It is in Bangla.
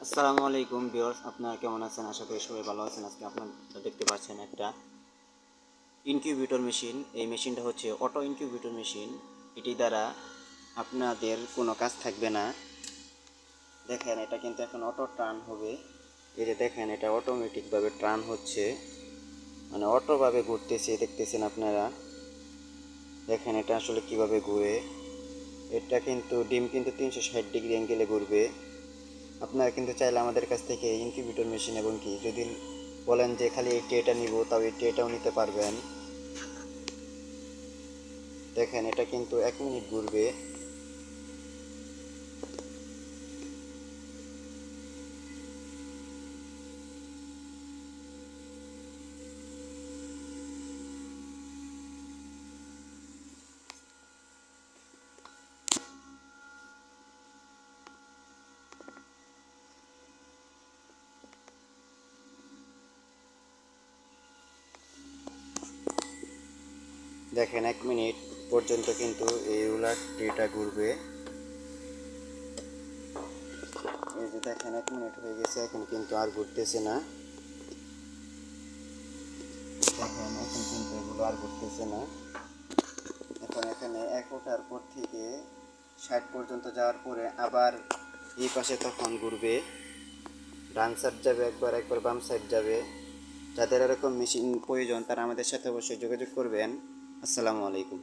আসসালামু আলাইকুম ভিউয়ার্স, আপনারা কেমন আছেন? আশা করি সবাই ভালো আছেন। আজকে আপনারা দেখতে পাচ্ছেন একটা ইনকিউবেটর মেশিন। এই মেশিনটা হচ্ছে অটো ইনকিউবেটর মেশিন। এটি দ্বারা আপনাদের কোনো কাজ থাকবে না। দেখেন, এটা কিন্তু এখন অটো টার্ন হবে। এই যে দেখেন, এটা অটোমেটিকভাবে টার্ন হচ্ছে, মানে অটোভাবে ঘুরতেছে, দেখতেছেন আপনারা। দেখেন এটা আসলে কিভাবে ঘুরে। এটা কিন্তু ডিম কিন্তু 360 ডিগ্রি অ্যাঙ্গেলে ঘুরবে। আপনারা কিন্তু চাইলে আমাদের কাছ থেকে ইনকিউবেটর মেশিন এবং কি যদি বলেন যে খালি এই ট্রেটা নিব, তাও এই ট্রেটাও নিতে পারবেন। দেখেন এটা কিন্তু 1 মিনিট ঘুরবে। দেখেন 1 মিনিট পর্যন্ত কিন্তু এই রুলার ট্রেটা ঘুরবে। এই যে দেখেন 1 মিনিট হয়ে গেছে, এখন কিন্তু আর ঘুরতেছে না। দেখেন এখন কিন্তু এগুলো আর ঘুরতেছে না। এখন এখানে 1 ওঠার পর থেকে 60 পর্যন্ত যাওয়ার পরে আবার এই পাশে তখন ঘুরবে। ডান সাইড যাবে একবার, একবার বাম সাইড যাবে। যাদের এরকম মেশিন প্রয়োজন তারা আমাদের সাথে অবশ্যই যোগাযোগ করবেন। আসসালামু আলাইকুম।